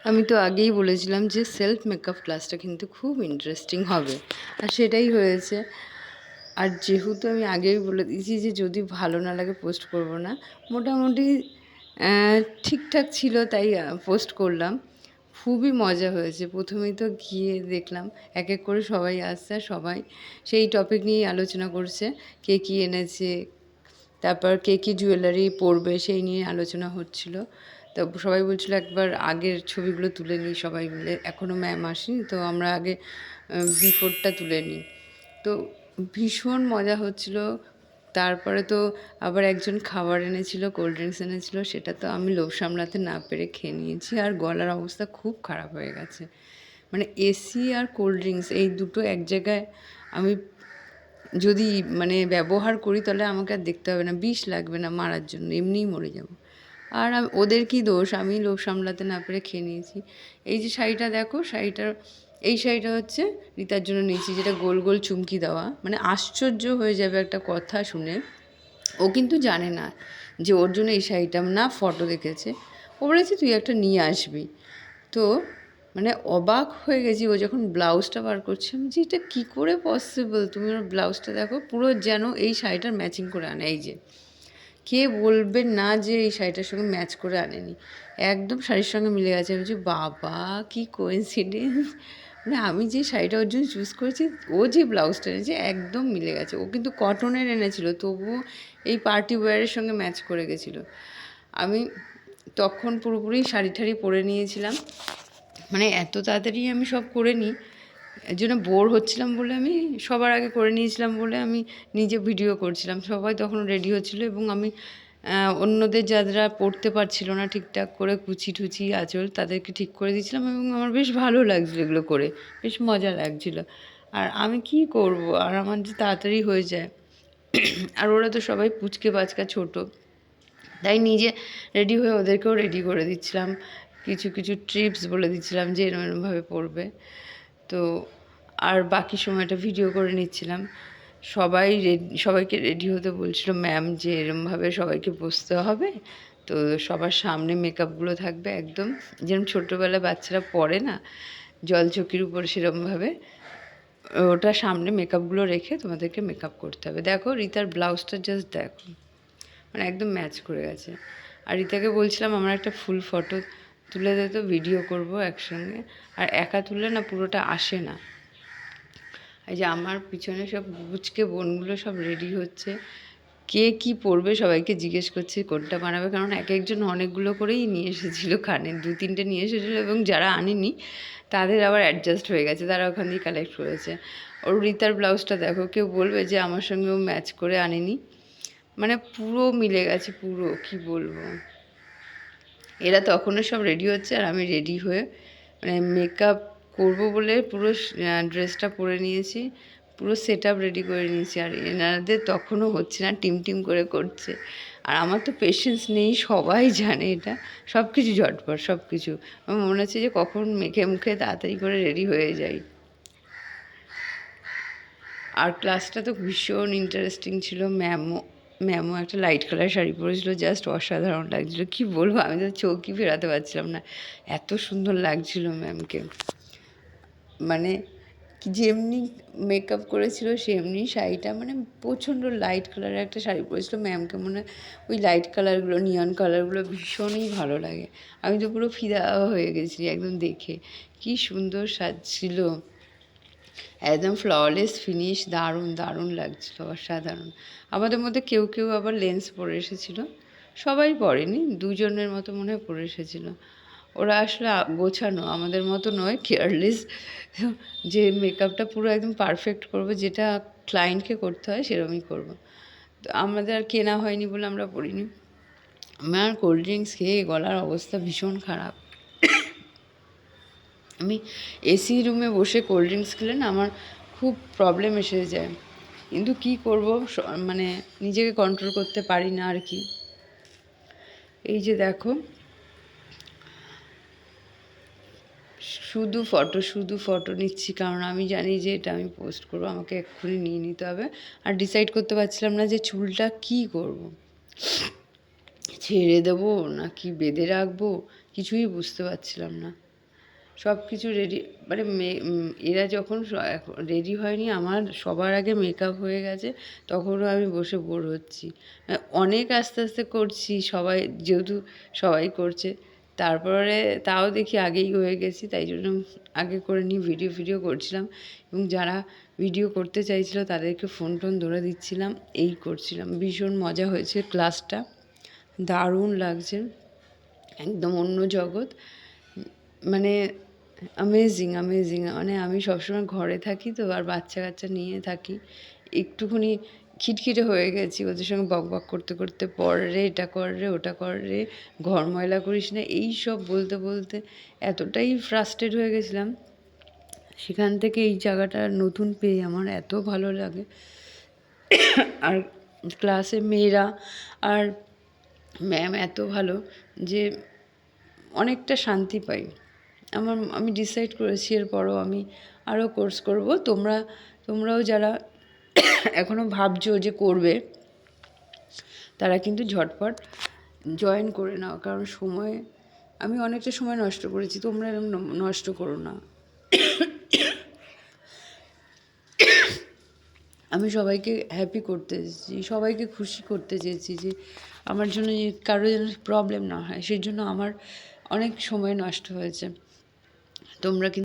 আমি তো আগেই বলেছিলাম যে সেলফ মেকআপ ক্লাসটা কিন্তু খুব ইন্টারেস্টিং হবে, আর সেটাই হয়েছে। আর যেহেতু আমি আগেই বলে দিয়েছি যে যদি ভালো না লাগে পোস্ট করব না, মোটামুটি ঠিকঠাক ছিল তাই পোস্ট করলাম। খুবই মজা হয়েছে। প্রথমেই তো গিয়ে দেখলাম এক এক করে সবাই আসছে, আর সবাই সেই টপিক নিয়েই আলোচনা করছে, কে কী এনেছে, তারপর কে কী জুয়েলারি পরবে সেই নিয়ে আলোচনা হচ্ছিল। তো সবাই বলছিল একবার আগের ছবিগুলো তুলে নিই সবাই মিলে, এখনও ম্যাম আসেনি তো আমরা আগে বিফোরটা তুলে নিই। তো ভীষণ মজা হচ্ছিল। তারপরে তো আবার একজন খাবার এনেছিল, কোল্ড ড্রিঙ্কস এনেছিল, সেটা তো আমি লোভ সামলাতে না পেরে খেয়ে নিয়েছি, আর গলার অবস্থা খুব খারাপ হয়ে গেছে। মানে এসি আর কোল্ড ড্রিঙ্কস এই দুটো এক জায়গায় আমি যদি মানে ব্যবহার করি তাহলে আমাকে আর দেখতে হবে না, বিষ লাগবে না মারার জন্য, এমনিই মরে যাব। আর ওদের কি দোষ, আমি লোভ সামলাতে না পেরে খেয়ে নিয়েছি। এই যে শাড়িটা দেখো, এই শাড়িটা হচ্ছে রিতার জন্য নিয়েছি, যেটা গোল গোল চুমকি দেওয়া। মানে আশ্চর্য হয়ে যাবে একটা কথা শুনে, ও কিন্তু জানে না যে ওর জন্য এই শাড়িটা না, ফটো দেখেছে, ও বলেছে তুই একটা নিয়ে আসবি। তো মানে অবাক হয়ে গেছি ও যখন ব্লাউজটা বার করছে, আমি যে এটা কী করে পসিবল, তুমি ওর ব্লাউজটা দেখো, পুরো যেন এই শাড়িটার ম্যাচিং করে আনে। এই যে কে বলবে না যে এই শাড়িটার সঙ্গে ম্যাচ করে আনেনি, একদম শাড়ির সঙ্গে মিলে গেছে। আমি বলছি বাবা কী কোইন্সিডেন্স, মানে আমি যে শাড়িটা ওর জন্য চুজ করেছি, ও যে ব্লাউজটা এনেছে একদম মিলে গেছে। ও কিন্তু কটনের এনেছিল, তবুও এই পার্টি ওয়্যারের সঙ্গে ম্যাচ করে গেছিলো। আমি তখন পুরোপুরি শাড়ি ঠাড়ি পরে নিয়েছিলাম, মানে এত তাড়াতাড়ি আমি সব করে নিই, এর জন্য বোর হচ্ছিলাম বলে আমি সবার আগে করে নিয়েছিলাম বলে আমি নিজে ভিডিও করছিলাম। সবাই তখন রেডি হচ্ছিলো এবং আমি অন্যদের যারা পড়তে পারছিল না ঠিকঠাক করে কুচি টুচি আঁচল, তাদেরকে ঠিক করে দিয়েছিলাম এবং আমার বেশ ভালো লাগছিলো এগুলো করে, বেশ মজা লাগছিলো। আর আমি কি করব, আর আমার যে তাড়াতাড়ি হয়ে যায়, আর ওরা তো সবাই পুচকে বাচকা ছোটো, তাই নিজে রেডি হয়ে ওদেরকেও রেডি করে দিচ্ছিলাম, কিছু কিছু ট্রিপস বলে দিচ্ছিলাম যে এরম এরমভাবে পড়বে। তো আর বাকি সময়টা ভিডিও করে নিচ্ছিলাম। সবাইকে রেডি হতে বলছিল ম্যাম যে এরমভাবে সবাইকে বসতে হবে, তো সবার সামনে মেকআপগুলো থাকবে একদম যেরকম ছোটোবেলায় বাচ্চারা পড়ে না জলচকির উপর, সেরমভাবে ওটা সামনে মেকআপগুলো রেখে তোমাদেরকে মেকআপ করতে হবে। দেখো রিতার ব্লাউজটা জাস্ট দেখো, মানে একদম ম্যাচ করে গেছে। আর রিতাকে বলছিলাম আমার একটা ফুল ফটো তুলে দে তো, ভিডিও করব একসঙ্গে, আর একা তুললে না পুরোটা আসে না। এই যে আমার পিছনে সব বুচকে বোনগুলো সব রেডি হচ্ছে, কে কি পরবে সবাইকে জিজ্ঞেস করছে কোনটা বানাবে, কারণ এক একজন অনেকগুলো করেই নিয়ে এসেছিলো, কানে 2-3টে নিয়ে এসেছিলো, এবং যারা আনেনি তাদের আবার অ্যাডজাস্ট হয়ে গেছে, তারা ওখান দিয়ে কালেক্ট করেছে। ওর রিতার ব্লাউজটা দেখো, কেউ বলবে যে আমার সঙ্গেও ম্যাচ করে আনেনি, মানে পুরো মিলে গেছে, পুরো কি বলবো। এরা তখনও সব রেডি হচ্ছে আর আমি রেডি হয়ে মানে মেকআপ করব বলে পুরো ড্রেসটা পরে নিয়েছি, পুরো সেট আপ রেডি করে নিয়েছি, আর এনাদের তখনও হচ্ছে না, টিম টিম করে করছে। আর আমার তো পেশেন্স নেই, সবাই জানে এটা, সব কিছু ঝটপট সব কিছু, আমার মনে হচ্ছে যে কখন মেখে মুখে তাড়াতাড়ি করে রেডি হয়ে যাই। আর ক্লাসটা তো ভীষণ ইন্টারেস্টিং ছিল। ম্যামও একটা লাইট কালার শাড়ি পরেছিল, জাস্ট অসাধারণ লাগছিলো, কি বলবো, আমি তো চোখই ফেরাতে পারছিলাম না, এত সুন্দর লাগছিল ম্যামকে। মানে যেমনি মেকআপ করেছিল সেমনি শাড়িটা, মানে প্রচণ্ড লাইট কালারের একটা শাড়ি পরেছিল। ম্যামকে মনে হয় ওই লাইট কালারগুলো, নিয়ন কালারগুলো ভীষণই ভালো লাগে। আমি তো পুরো ফিদা হয়ে গেছি একদম দেখে, কি সুন্দর সাজছিল, একদম ফ্ললেস ফিনিশ, দারুণ দারুণ লাগছিলো, অসাধারণ। আমাদের মধ্যে কেউ কেউ আবার লেন্স পরে এসেছিলো, সবাই পরেনি, 2জনের মতো মনে হয় পরে এসেছিলো। ওরা আসলে গোছানো, আমাদের মতো নয় কেয়ারলেস, যে মেকআপটা পুরো একদম পারফেক্ট করবো, যেটা ক্লায়েন্টকে করতে হয় সেরকমই করবো। তো আমাদের আর কেনা হয়নি বলে আমরা পরিনি। আমার কোল্ড ড্রিঙ্কস খেয়ে গলার অবস্থা ভীষণ খারাপ। আমি এসি রুমে বসে কোল্ড ড্রিঙ্কস খেলে না আমার খুব প্রবলেম এসে যায়, কিন্তু কি করব, মানে নিজেকে কন্ট্রোল করতে পারি না আর কি। এই যে দেখো, শুধু ফটো নিচ্ছি, কারণ আমি জানি যে এটা আমি পোস্ট করবো, আমাকে এক্ষুনি নিয়ে নিতে হবে। আর ডিসাইড করতে পারছিলাম না যে চুলটা কি করব, ছেড়ে দেবো না কি বেঁধে রাখবো, কিছুই বুঝতে পারছিলাম না। সব কিছু রেডি, মানে এরা যখন রেডি হয়নি, আমার সবার আগে মেকআপ হয়ে গেছে, তখনও আমি বসে বোর হচ্ছি। অনেক আস্তে আস্তে করছি, সবাই যেহেতু সবাই করছে, তারপরে তাও দেখি আগেই হয়ে গেছি, তাই জন্য আগে করে নিয়ে ভিডিও করছিলাম, এবং যারা ভিডিও করতে চাইছিল তাদেরকে ফোন টোন ধরে দিচ্ছিলাম, এই করছিলাম। ভীষণ মজা হয়েছে ক্লাসটা, দারুণ লাগছে, একদম অন্য জগৎ, মানে অ্যামেজিং। মানে আমি সবসময় ঘরে থাকি তো, আর বাচ্চা কাচ্চা নিয়ে থাকি, একটুখানি খিটখিটে হয়ে গেছি ওদের সঙ্গে বকবক করতে করতে, পড় রে, এটা কর রে, ওটা কর রে, ঘর ময়লা করিস না, এই সব বলতে বলতে এতটাই ফ্রাস্ট্রেট হয়ে গেছিলাম। সেখান থেকে এই জায়গাটা নতুন পেয়ে আমার এত ভালো লাগে। আর ক্লাসে মেয়েরা আর ম্যাম এত ভালো যে অনেকটা শান্তি পাই। আমি ডিসাইড করেছি এরপরও আমি আরও কোর্স করব। তোমরাও যারা এখনও ভাবছো যে করবে, তারা কিন্তু ঝটপট জয়েন করে নাও, কারণ আমি অনেকটা সময় নষ্ট করেছি, তোমরা এরকম নষ্ট করো না। আমি সবাইকে হ্যাপি করতে চেয়েছি, সবাইকে খুশি করতে চেয়েছি, যে আমার জন্য কারো যেন প্রবলেম না হয়, সেই জন্য আমার অনেক সময় নষ্ট হয়েছে। তোমরা কিন্তু